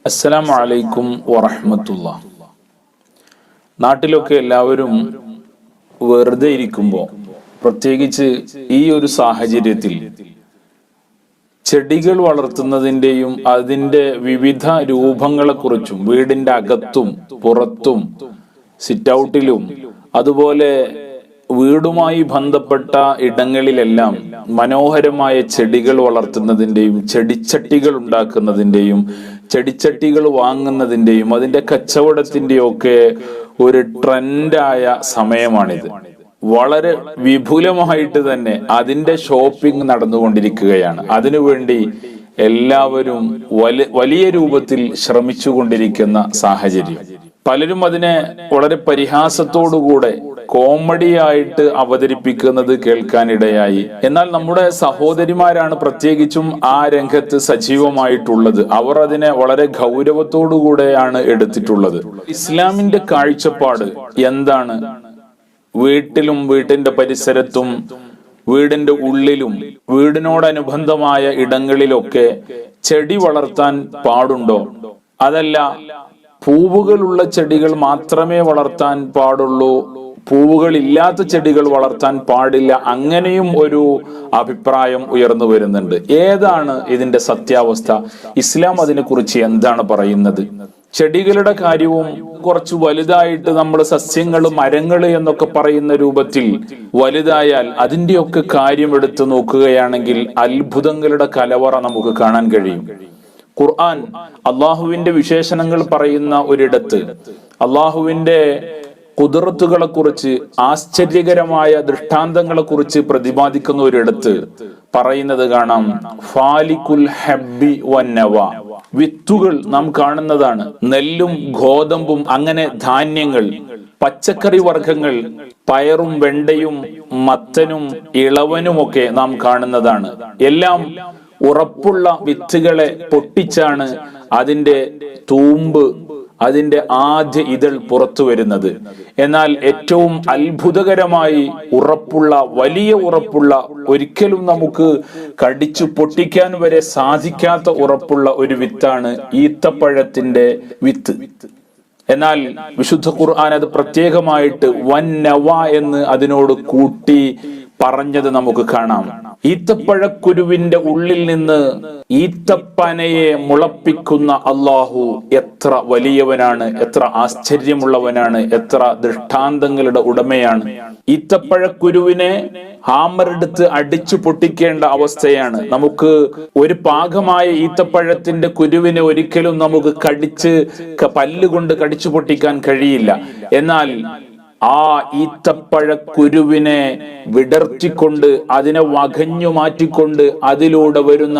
അസ്സലാമു അലൈക്കും വറഹ്മത്തുള്ളാഹി. നാട്ടിലൊക്കെ എല്ലാവരും വെറുതെ ഇരിക്കുമ്പോൾ, പ്രത്യേകിച്ച് ഈ ഒരു സാഹചര്യത്തിൽ ചെടികൾ വളർത്തുന്നതിൻ്റെയും അതിൻ്റെ വിവിധ രൂപങ്ങളെക്കുറിച്ചും വീടിൻ്റെ അകത്തും പുറത്തും സിറ്റൗട്ടിലും അതുപോലെ വീടുമായി ബന്ധപ്പെട്ട ഇടങ്ങളിലെല്ലാം മനോഹരമായ ചെടികൾ വളർത്തുന്നതിൻ്റെയും ചെടിച്ചട്ടികൾ ഉണ്ടാക്കുന്നതിൻ്റെയും ചെടിച്ചട്ടികൾ വാങ്ങുന്നതിൻ്റെയും അതിൻ്റെ കച്ചവടത്തിൻ്റെയും ഒക്കെ ഒരു ട്രെൻഡായ സമയമാണിത്. വളരെ വിപുലമായിട്ട് തന്നെ അതിൻ്റെ ഷോപ്പിംഗ് നടന്നുകൊണ്ടിരിക്കുകയാണ്. അതിനുവേണ്ടി എല്ലാവരും വലിയ രൂപത്തിൽ ശ്രമിച്ചുകൊണ്ടിരിക്കുന്ന സാഹചര്യം. പലരും അതിനെ വളരെ പരിഹാസത്തോടുകൂടെ കോമഡിയായിട്ട് അവതരിപ്പിക്കുന്നത് കേൾക്കാനിടയായി. എന്നാൽ നമ്മുടെ സഹോദരിമാരാണ് പ്രത്യേകിച്ചും ആ രംഗത്ത് സജീവമായിട്ടുള്ളത്. അവർ അതിനെ വളരെ ഗൗരവത്തോടുകൂടെയാണ് എടുത്തിട്ടുള്ളത്. ഇസ്ലാമിന്റെ കാഴ്ചപ്പാട് എന്താണ്? വീട്ടിലും വീട്ടിന്റെ പരിസരത്തും വീടിന്റെ ഉള്ളിലും വീടിനോടനുബന്ധമായ ഇടങ്ങളിലൊക്കെ ചെടി വളർത്താൻ പാടുണ്ടോ? അതല്ല പൂവുകളുള്ള ചെടികൾ മാത്രമേ വളർത്താൻ പാടുള്ളൂ, പൂവുകൾ ഇല്ലാത്ത ചെടികൾ വളർത്താൻ പാടില്ല, അങ്ങനെയും ഒരു അഭിപ്രായം ഉയർന്നു വരുന്നുണ്ട്. ഏതാണ് ഇതിന്റെ സത്യാവസ്ഥ? ഇസ്ലാം അതിനെക്കുറിച്ച് എന്താണ് പറയുന്നത്? ചെടികളുടെ കാര്യവും കുറച്ച് വലുതായിട്ട് നമ്മൾ സസ്യങ്ങൾ മരങ്ങൾ എന്നൊക്കെ പറയുന്ന രൂപത്തിൽ വലുതായാൽ അതിൻ്റെയൊക്കെ കാര്യം എടുത്തു നോക്കുകയാണെങ്കിൽ അത്ഭുതങ്ങളുടെ കലവറ നമുക്ക് കാണാൻ കഴിയും. ഖുർആൻ അള്ളാഹുവിന്റെ വിശേഷണങ്ങൾ പറയുന്ന ഒരിടത്ത്, അള്ളാഹുവിന്റെ ഖുദ്റത്തുകളെ കുറിച്ച്, ആശ്ചര്യകരമായ ദൃഷ്ടാന്തങ്ങളെ കുറിച്ച് പ്രതിപാദിക്കുന്ന ഒരിടത്ത് പറയുന്നത് കാണാം. ഫാലിക്കുൽ ഹബ്ബി വന്നവ, വിത്തുകൾ നാം കാണുന്നതാണ്. നെല്ലും ഗോതമ്പും അങ്ങനെ ധാന്യങ്ങൾ, പച്ചക്കറി വർഗങ്ങൾ, പയറും വെണ്ടയും മത്തനും ഇളവനുമൊക്കെ നാം കാണുന്നതാണ്. എല്ലാം ഉറപ്പുള്ള വിത്തുകളെ പൊട്ടിച്ചാണ് അതിന്റെ തൂമ്പ്, അതിന്റെ ആദ്യ ഇതൾ പുറത്തു വരുന്നത്. എന്നാൽ ഏറ്റവും അത്ഭുതകരമായി ഉറപ്പുള്ള, വലിയ ഉറപ്പുള്ള, ഒരിക്കലും നമുക്ക് കടിച്ചു പൊട്ടിക്കാൻ വരെ സാധിക്കാത്ത ഉറപ്പുള്ള ഒരു വിത്താണ് ഈത്തപ്പഴത്തിന്റെ വിത്ത്. എന്നാൽ വിശുദ്ധ ഖുർആൻ അത് പ്രത്യേകമായിട്ട് വന്നവ എന്ന് അതിനോട് കൂട്ടി പറഞ്ഞത് നമുക്ക് കാണാം. ഈത്തപ്പഴക്കുരുവിന്റെ ഉള്ളിൽ നിന്ന് ഈത്തപ്പനയെ മുളപ്പിക്കുന്ന അള്ളാഹു എത്ര വലിയവനാണ്, എത്ര ആശ്ചര്യമുള്ളവനാണ്, എത്ര ദൃഷ്ടാന്തങ്ങളുടെ ഉടമയാണ്. ഈത്തപ്പഴക്കുരുവിനെ ഹാമറെടുത്ത് അടിച്ചു പൊട്ടിക്കേണ്ട അവസ്ഥയാണ്. നമുക്ക് ഒരു പാകമായ ഈത്തപ്പഴത്തിന്റെ കുരുവിനെ ഒരിക്കലും നമുക്ക് പല്ലുകൊണ്ട് കടിച്ചു പൊട്ടിക്കാൻ കഴിയില്ല. എന്നാൽ ആ ഈത്തപ്പഴക്കുരുവിനെ വിടർത്തിക്കൊണ്ട്, അതിനെ വകഞ്ഞു മാറ്റിക്കൊണ്ട് അതിലൂടെ വരുന്ന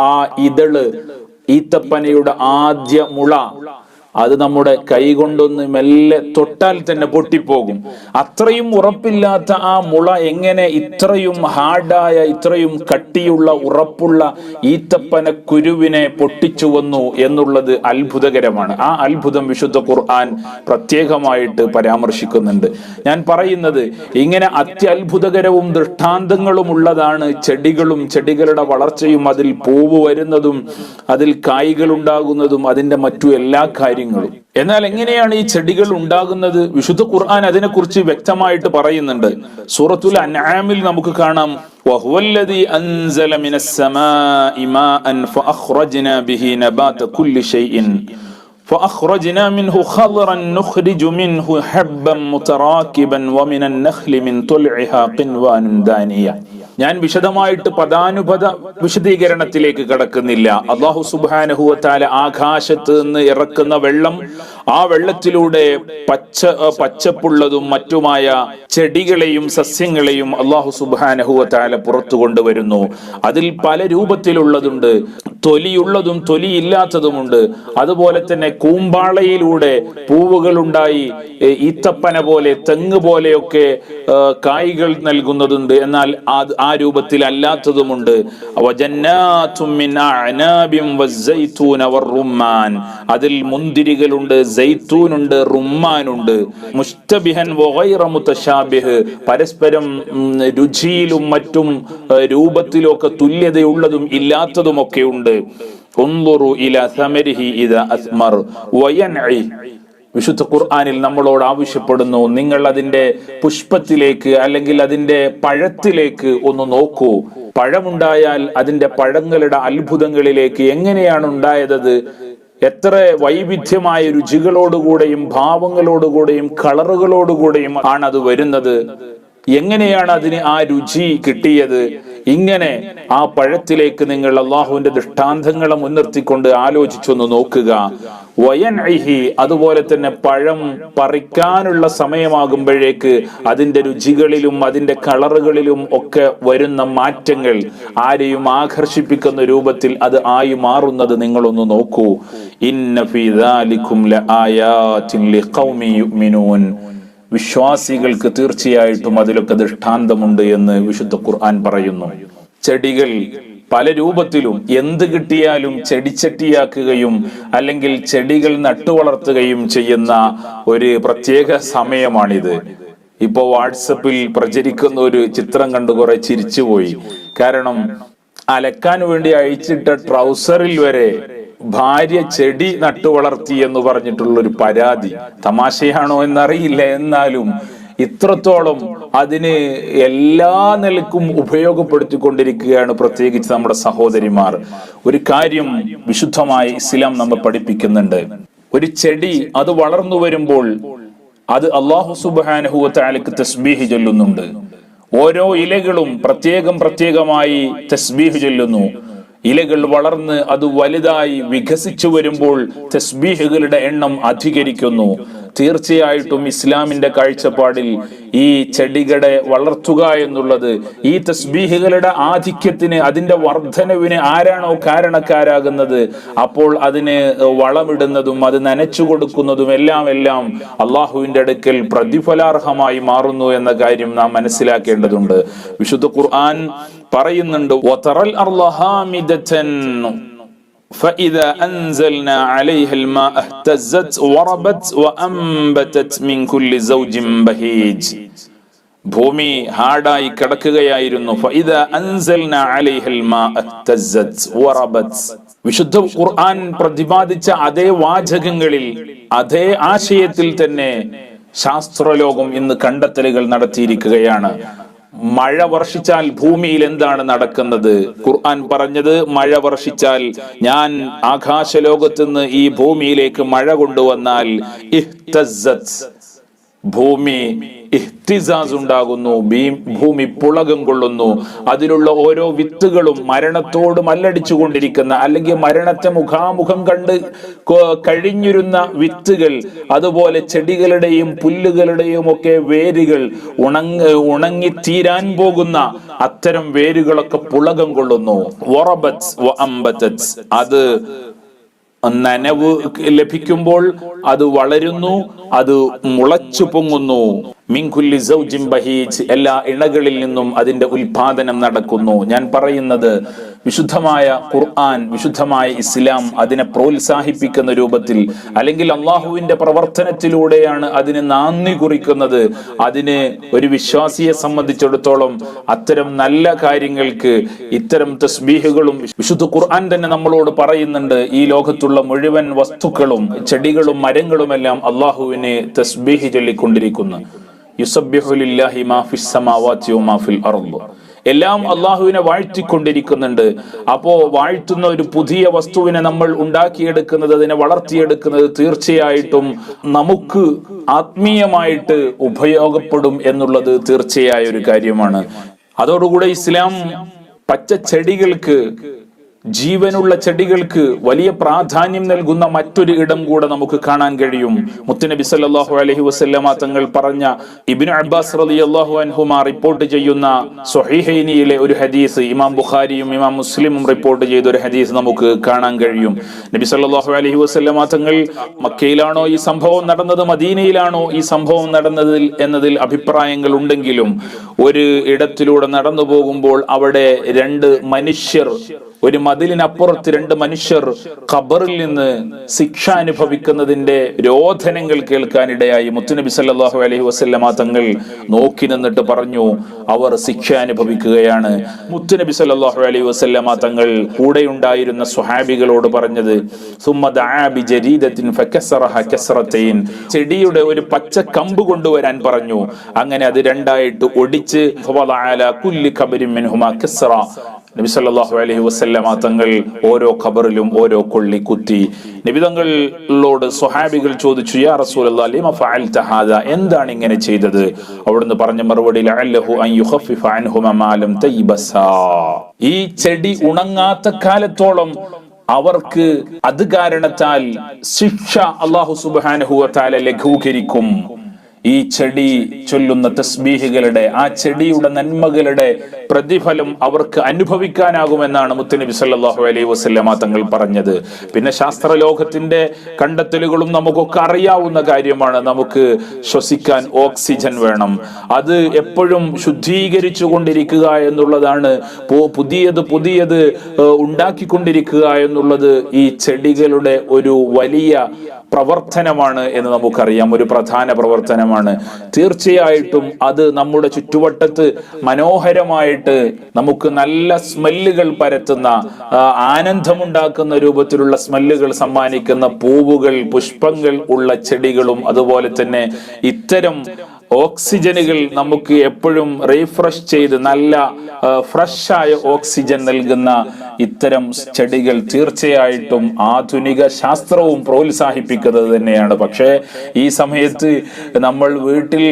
ആ ഇതള്, ഈത്തപ്പനയുടെ ആദ്യ മുള, അത് നമ്മുടെ കൈ കൊണ്ടൊന്ന് മെല്ലെ തൊട്ടാൽ തന്നെ പൊട്ടിപ്പോകും. അത്രയും ഉറപ്പില്ലാത്ത ആ മുള എങ്ങനെ ഇത്രയും ഹാർഡായ, ഇത്രയും കട്ടിയുള്ള, ഉറപ്പുള്ള ഈത്തപ്പന കുരുവിനെ പൊട്ടിച്ചു വന്നു എന്നുള്ളത് അത്ഭുതകരമാണ്. ആ അത്ഭുതം വിശുദ്ധ ഖുർആൻ പ്രത്യേകമായിട്ട് പരാമർശിക്കുന്നുണ്ട്. ഞാൻ പറയുന്നത്, ഇങ്ങനെ അത്യത്ഭുതകരവും ദൃഷ്ടാന്തങ്ങളും ഉള്ളതാണ് ചെടികളും ചെടികളുടെ വളർച്ചയും, അതിൽ പൂവ് വരുന്നതും അതിൽ കായ്കൾ ഉണ്ടാകുന്നതും അതിന്റെ മറ്റു എല്ലാ കാര്യങ്ങളും. എന്നാൽ എങ്ങനെയാണ് ഈ ചെടികൾ ഉണ്ടാകുന്നത്? വിശുദ്ധ ഖുർആൻ അതിനെക്കുറിച്ച് വ്യക്തമായിട്ട് പറയുന്നുണ്ട്. സൂറത്തുൽ അൻആമിൽ നമുക്ക് കാണാം, വഹുവല്ലദീ അൻസല മിനസ്സമാഇ മാഅൻ ഫഅഖ്റജ്നാ ബിഹി നബാത കുല്ലി ഷൈഇൻ فأخرجنا منه خضرا نخرج منه حبا متراكبا ومن النخل من طلعها قنوان دانية. ഞാൻ വിശദമായിട്ട് പദാനുപദ വിശദീകരണത്തിലേക്ക് കടക്കുന്നില്ല. അല്ലാഹു സുബ്ഹാനഹു വ തആല ആകാശത്ത് നിന്ന് ഇറക്കുന്ന വെള്ളം, ആ വെള്ളത്തിലൂടെ പച്ചപ്പുള്ളതും മറ്റുമായ ചെടികളെയും സസ്യങ്ങളെയും അല്ലാഹു സുബ്ഹാനഹു വ തആല പുറത്തു കൊണ്ടുവരുന്നു. അതിൽ പല രൂപത്തിലുള്ളതുണ്ട്, തൊലിയുള്ളതും തൊലിയില്ലാത്തതുമുണ്ട്. അതുപോലെ തന്നെ കൂമ്പാളയിലൂടെ പൂവുകൾ ഉണ്ടായി ഈത്തപ്പന പോലെ, തെങ്ങ് പോലെയൊക്കെ കായ്കൾ നൽകുന്നതുണ്ട്. എന്നാൽ ആ രൂപത്തിൽ അല്ലാത്തതുമുണ്ട്. അതിൽ മുന്തിരികളുണ്ട്, സൈത്തൂനുണ്ട്, റുമ്മാനുണ്ട്. മുസ്തബിഹൻ വഗൈറ മുതശാബിഹ്, പരസ്പരം രുചിയിലും മറ്റും രൂപത്തിലൊക്കെ തുല്യതയുള്ളതും ഇല്ലാത്തതുമൊക്കെ ഉണ്ട്. ഉൻദുറു ഇലാ സമരിഹി ഇദാ അസ്മർ വയൻഇ. വിശുദ്ധ ഖുർആനിൽ നമ്മളോട് ആവശ്യപ്പെടുന്നു, നിങ്ങൾ അതിന്റെ പുഷ്പത്തിലേക്ക് അല്ലെങ്കിൽ അതിന്റെ പഴത്തിലേക്ക് ഒന്ന് നോക്കൂ. പഴമുണ്ടായാൽ അതിന്റെ പഴങ്ങളുടെ അത്ഭുതങ്ങളിലേക്ക് എങ്ങനെയാണ് ഉണ്ടായത്, എത്ര വൈവിധ്യമായ രുചികളോടുകൂടെയും ഭാവങ്ങളോടുകൂടെയും കളറുകളോടുകൂടെയും ആണ് അത് വരുന്നത്, എങ്ങനെയാണ് അതിന് ആ രുചി കിട്ടിയത്. ഇങ്ങനെ ആ പഴത്തിലേക്ക് നിങ്ങൾ അള്ളാഹുവിന്റെ ദൃഷ്ടാന്തങ്ങളെ മുൻനിർത്തിക്കൊണ്ട് ആലോചിച്ചൊന്ന് നോക്കുക. വയൻഇഹി, അതുപോലെ തന്നെ പഴം പറിക്കാനുള്ള സമയമാകുമ്പോഴേക്ക് അതിന്റെ രുചികളിലും അതിന്റെ കളറുകളിലും ഒക്കെ വരുന്ന മാറ്റങ്ങൾ ആരെയും ആകർഷിപ്പിക്കുന്ന രൂപത്തിൽ അത് ആയി മാറുന്നത് നിങ്ങളൊന്ന് നോക്കൂ. ഇന്ന ഫീ ദാലികും ലആയാതിൻ ലിഖൗമി യുഅ്മിനൂൻ. വിശ്വാസികൾക്ക് തീർച്ചയായിട്ടും അതിലൊക്കെ ദൃഷ്ടാന്തമുണ്ട് എന്ന് വിശുദ്ധ ഖുർആൻ പറയുന്നു. ചെടികൾ പല രൂപത്തിലും എന്ത് കിട്ടിയാലും ചെടിച്ചട്ടിയാക്കുകയും അല്ലെങ്കിൽ ചെടികൾ നട്ടുവളർത്തുകയും ചെയ്യുന്ന ഒരു പ്രത്യേക സമയമാണിത്. ഇപ്പോ വാട്സപ്പിൽ പ്രചരിക്കുന്ന ഒരു ചിത്രം കണ്ടു കുറെ ചിരിച്ചുപോയി. കാരണം അലക്കാൻ വേണ്ടി അഴിച്ചിട്ട ട്രൗസറിൽ വരെ ഭാര്യ ചെടി നട്ടുവളർത്തി എന്ന് പറഞ്ഞിട്ടുള്ളൊരു പരാതി. തമാശയാണോ എന്നറിയില്ല, എന്നാലും ഇത്രത്തോളം അതിന് എല്ലാ നിലക്കും ഉപയോഗപ്പെടുത്തിക്കൊണ്ടിരിക്കുകയാണ് പ്രത്യേകിച്ച് നമ്മുടെ സഹോദരിമാർ. ഒരു കാര്യം വിശുദ്ധമായ ഇസ്ലാം നമ്മെ പഠിപ്പിക്കുന്നുണ്ട്. ഒരു ചെടി അത് വളർന്നു വരുമ്പോൾ അത് അല്ലാഹു സുബ്ഹാനഹു വ തആലക്ക് തസ്ബീഹ് ചൊല്ലുന്നുണ്ട്. ഓരോ ഇലകളും പ്രത്യേകമായി തസ്ബീഹ് ചൊല്ലുന്നു. ഇലകൾ വളർന്ന് അത് വലുതായി വികസിച്ചു വരുമ്പോൾ തസ്ബീഹുകളുടെ എണ്ണം അധികരിക്കുന്നു. തീർച്ചയായിട്ടും ഇസ്ലാമിന്റെ കാഴ്ചപ്പാടിൽ ഈ ചെടികളെ വളർത്തുക എന്നുള്ളത്, ഈ തസ്ബീഹുകളുടെ ആധിക്യത്തിന്, അതിന്റെ വർധനവിന് ആരാണോ കാരണക്കാരാകുന്നത്, അപ്പോൾ അതിന് വളമിടുന്നതും അത് നനച്ചു കൊടുക്കുന്നതും എല്ലാം അള്ളാഹുവിന്റെ അടുക്കൽ പ്രതിഫലാർഹമായി മാറുന്നു എന്ന കാര്യം നാം മനസ്സിലാക്കേണ്ടതുണ്ട്. വിശുദ്ധ ഖുർആൻ പറയുന്നുണ്ട്, വതറൽ അർള ഹാമിദതൻ فإذا أنزلنا عليها الماء اهتزت وربت وأنبتت من كل زوج بهيج. ഭൂമി ഹാർഡായി കിടക്കുകയായിരുന്നു. فإذا أنزلنا عليها الماء اهتزت وربت. വിശുദ്ധ ഖുർആൻ പ്രതിപാദിച്ച അതേ വാചകങ്ങളിൽ അതേ ആശയത്തിൽ തന്നെ ശാസ്ത്രലോകം ഇന്ന് കണ്ടെത്തലുകൾ നടത്തിയിരിക്കുകയാണ്. മഴ വർഷിച്ചാൽ ഭൂമിയിൽ എന്താണ് നടക്കുന്നത്? ഖുർആൻ പറഞ്ഞത്, മഴ വർഷിച്ചാൽ ഞാൻ ആകാശലോകത്തുനിന്ന് ഈ ഭൂമിയിലേക്ക് മഴ കൊണ്ടുവന്നാൽ ഇഹ്തസ്സത്ത്, ഭൂമി ഇഹ്തിസാസ് ഉണ്ടാകുന്നു, ഭൂമി പുളകം കൊള്ളുന്നു. അതിലുള്ള ഓരോ വിത്തുകളും മരണത്തോട് മല്ലടിച്ചു കൊണ്ടിരിക്കുന്ന, അല്ലെങ്കിൽ മരണത്തെ മുഖാമുഖം കണ്ട് കഴിഞ്ഞിരുന്ന വിത്തുകൾ, അതുപോലെ ചെടികളുടെയും പുല്ലുകളുടെയും ഒക്കെ വേരുകൾ ഉണങ്ങിത്തീരാൻ പോകുന്ന അത്തരം വേരുകളൊക്കെ പുളകം കൊള്ളുന്നു. വറബത് വഅംബതത്, അത് നനവ് ലഭിക്കുമ്പോൾ അത് വളരുന്നു, അത് മുളച്ചു പൊങ്ങുന്നു. മിൻ കുല്ലി സൗജിൻ ബഹീജ്, എല്ലാ ഇണകളിൽ നിന്നും അതിന്റെ ഉൽപാദനം നടക്കുന്നു. ഞാൻ പറയുന്നത്, വിശുദ്ധമായ ഖുർആൻ, വിശുദ്ധമായ ഇസ്ലാം അതിനെ പ്രോത്സാഹിപ്പിക്കുന്ന രൂപത്തിൽ, അല്ലെങ്കിൽ അള്ളാഹുവിന്റെ പ്രവർത്തനത്തിലൂടെയാണ് അതിന് നാന്ദി കുറിക്കുന്നത്. അതിന് ഒരു വിശ്വാസിയെ സംബന്ധിച്ചിടത്തോളം അത്തരം നല്ല കാര്യങ്ങൾക്ക് ഇത്തരം തസ്ബീഹുകളും വിശുദ്ധ ഖുർആൻ തന്നെ നമ്മളോട് പറയുന്നുണ്ട്. ഈ ലോകത്തുള്ള മുഴുവൻ വസ്തുക്കളും, ചെടികളും മരങ്ങളുമെല്ലാം അള്ളാഹുവിനെ തസ്ബീഹ് ചൊല്ലിക്കൊണ്ടിരിക്കുന്നു. യുസബ്ബിഹു ലില്ലാഹി മാ ഫിസ് സമാവാതി വമാ ഫിൽ അർദ്, എല്ലാം അള്ളാഹുവിനെ വാഴ്ത്തിക്കൊണ്ടിരിക്കുന്നുണ്ട്. അപ്പോ വാഴ്ത്തുന്ന ഒരു പുതിയ വസ്തുവിനെ നമ്മൾ ഉണ്ടാക്കിയെടുക്കുന്നത്, അതിനെ വളർത്തിയെടുക്കുന്നത് തീർച്ചയായിട്ടും നമുക്ക് ആത്മീയമായിട്ട് ഉപയോഗപ്പെടും എന്നുള്ളത് തീർച്ചയായ ഒരു കാര്യമാണ്. അതോടുകൂടെ ഇസ്ലാം പച്ച ചെടികൾക്ക്, ജീവനുള്ള ചെടികൾക്ക് വലിയ പ്രാധാന്യം നൽകുന്ന മറ്റൊരു ഇടം കൂടെ നമുക്ക് കാണാൻ കഴിയും. മുത്തുനബി സല്ലല്ലാഹു അലൈഹി വസല്ലമ തങ്ങൾ പറഞ്ഞ, ഇബ്നു അബ്ബാസ് റളിയല്ലാഹു അൻഹുമാ റിപ്പോർട്ട് ചെയ്യുന്ന സ്വഹീഹൈനിയിലെ ഒരു ഹദീസ്, ഇമാം ബുഖാരിയും ഇമാം മുസ്ലിമും റിപ്പോർട്ട് ചെയ്ത ഒരു ഹദീസ് നമുക്ക് കാണാൻ കഴിയും. നബി സല്ലല്ലാഹു അലൈഹി വസല്ലമ തങ്ങൾ മക്കയിലാണോ ഈ സംഭവം നടന്നത്, മദീനയിലാണോ ഈ സംഭവം നടന്നത് എന്നതിൽ അഭിപ്രായങ്ങൾ ഉണ്ടെങ്കിലും, ഒരു ഇടത്തിലൂടെ നടന്നു പോകുമ്പോൾ അവിടെ രണ്ട് മനുഷ്യർ ഒരു മതിലിനപ്പുറത്ത് രണ്ട് മനുഷ്യർ ഖബറിൽ നിന്ന് ശിക്ഷ അനുഭവിക്കുന്നതിന്റെ രോധനങ്ങൾ കേൾക്കാനിടയായി. മുത്തുനബി സല്ലല്ലാഹു അലൈഹി വസല്ലമ തങ്ങൾ നോക്കി നിന്നിട്ട് പറഞ്ഞു, അവർ ശിക്ഷ അനുഭവിക്കുകയാണ്. മുത്തുനബി സല്ലല്ലാഹു അലൈഹി വസല്ലമ തങ്ങൾ കൂടെയുണ്ടായിരുന്ന സ്വഹാബികളോട് പറഞ്ഞത്, സുമ്മ ദഅ ബിജരീദത്തിൻ ഫകസറഹ കസ്റതൈൻ, ചെടിയുടെ ഒരു പച്ച കമ്പ് കൊണ്ടുവരാൻ പറഞ്ഞു. അങ്ങനെ അത് രണ്ടായിട്ട് ഒടിച്ച് ഫവദഅ അലാ കുല്ലി ഖബരിൻ മിൻഹുമാ കസ്റ, നബി സല്ലല്ലാഹു അലൈഹി വസല്ലമ തങ്ങൾ ഓരോ ഖബറിലും ഓരോ കൊള്ളി കുത്തി. നബി തങ്ങളോട് സ്വഹാബികൾ ചോദിച്ചു, യാ റസൂലല്ലാഹ് ലിമ ഫഅൽത ഹാദാ, എന്താണ് ഇങ്ങനെ ചെയ്തത്? അവിടുന്ന് പറഞ്ഞ മറുപടി, ലഅല്ലഹു അൻ യുഖഫിഫ അൻഹുമാ മാ ലം തയ്ബസാ, ഈ ചെടി ഉണങ്ങാത്ത കാലത്തോളം അവർക്ക് അത് കാരണത്താൽ ശിക്ഷ അല്ലാഹു സുബ്ഹാനഹു വ തആല ലഘൂകരിക്കും. ഈ ചെടി ചൊല്ലുന്ന തസ്ബീഹുകളുടെ, ആ ചെടിയുടെ നന്മകളുടെ പ്രതിഫലം അവർക്ക് അനുഭവിക്കാനാകുമെന്നാണ് മുത്തുനബി സല്ലല്ലാഹു അലൈഹി വസല്ലമ തങ്ങൾ പറഞ്ഞത്. പിന്നെ ശാസ്ത്രലോകത്തിന്റെ കണ്ടെത്തലുകളും നമുക്കൊക്കെ അറിയാവുന്ന കാര്യമാണ്. നമുക്ക് ശ്വസിക്കാൻ ഓക്സിജൻ വേണം. അത് എപ്പോഴും ശുദ്ധീകരിച്ചു കൊണ്ടിരിക്കുക എന്നുള്ളതാണ്, പുതിയത് ഉണ്ടാക്കിക്കൊണ്ടിരിക്കുക എന്നുള്ളത് ഈ ചെടികളുടെ ഒരു വലിയ പ്രവർത്തനമാണ് എന്ന് നമുക്കറിയാം. ഒരു പ്രധാന പ്രവർത്തനമാണ്. തീർച്ചയായിട്ടും അത് നമ്മുടെ ചുറ്റുവട്ടത്ത് മനോഹരമായിട്ട് നമുക്ക് നല്ല സ്മെല്ലുകൾ പരത്തുന്ന, ആനന്ദമുണ്ടാക്കുന്ന രൂപത്തിലുള്ള സ്മെല്ലുകൾ സമ്മാനിക്കുന്ന പൂവുകൾ, പുഷ്പങ്ങൾ ഉള്ള ചെടികളും അതുപോലെ തന്നെ ഇത്തരം ഓക്സിജനുകൾ നമുക്ക് എപ്പോഴും റീഫ്രഷ് ചെയ്ത് നല്ല ഫ്രഷായ ഓക്സിജൻ നൽകുന്ന ഇത്തരം ചെടികൾ തീർച്ചയായിട്ടും ആധുനിക ശാസ്ത്രവും പ്രോത്സാഹിപ്പിക്കുന്നത് തന്നെയാണ്. പക്ഷേ ഈ സമയത്ത് നമ്മൾ വീട്ടിൽ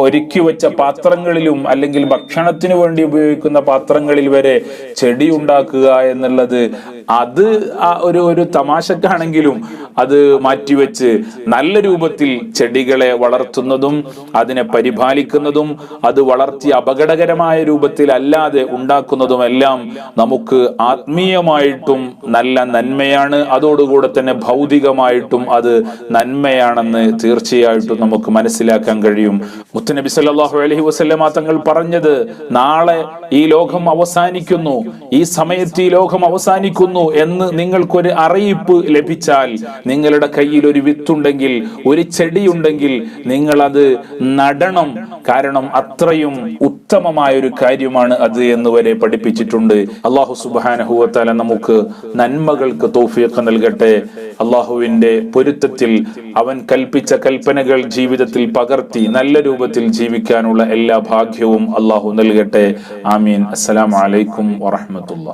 ഒരുക്കി വെച്ച പാത്രങ്ങളിലും അല്ലെങ്കിൽ ഭക്ഷണത്തിന് വേണ്ടി ഉപയോഗിക്കുന്ന പാത്രങ്ങളിൽ വരെ ചെടി ഉണ്ടാക്കുക എന്നുള്ളത് അത് ഒരു തമാശക്കാണെങ്കിലും അത് മാറ്റിവെച്ച് നല്ല രൂപത്തിൽ ചെടികളെ വളർത്തുന്നതും അതിനെ പരിപാലിക്കുന്നതും അത് വളർത്തി അപകടകരമായ രൂപത്തിൽ അല്ലാതെ ഉണ്ടാക്കുന്നതുമെല്ലാം നമുക്ക് ആത്മീയമായിട്ടും നല്ല നന്മയാണ്. അതോടുകൂടെ തന്നെ ഭൗതികമായിട്ടും അത് നന്മയാണെന്ന് തീർച്ചയായിട്ടും നമുക്ക് മനസ്സിലാക്കാൻ കഴിയും. മുത്തുനബി സല്ലല്ലാഹു അലൈഹി വസല്ലമ തങ്ങൾ പറഞ്ഞത്, നാളെ ഈ ലോകം അവസാനിക്കുന്നു, ഈ സമയത്ത് ഈ ലോകം അവസാനിക്കുന്നു എന്ന് നിങ്ങൾക്കൊരു അറിയിപ്പ് ലഭിച്ചാൽ, നിങ്ങളുടെ കയ്യിൽ ഒരു വിത്തുണ്ടെങ്കിൽ, ഒരു ചെടിയുണ്ടെങ്കിൽ നിങ്ങൾ അത് നടണം. കാരണം അത്രയും ഉത്തമമായ ഒരു കാര്യമാണ് അത് എന്ന് വരെ പഠിപ്പിച്ചിട്ടുണ്ട്. അല്ലാഹു സുബ്ഹാനഹു വ തആല നമുക്ക് നന്മകൾക്ക് തൗഫീഖ് നൽകട്ടെ. അല്ലാഹുവിന്റെ പൊരുത്തത്തിൽ അവൻ കൽപ്പിച്ച കൽപ്പനകൾ ജീവിതത്തിൽ പകർത്തി നല്ല രൂപത്തിൽ ജീവിക്കാനുള്ള എല്ലാ ഭാഗ്യവും അല്ലാഹു നൽകട്ടെ. ആമീൻ. അസ്സലാമു അലൈക്കും വറഹ്മത്തുള്ളാഹി.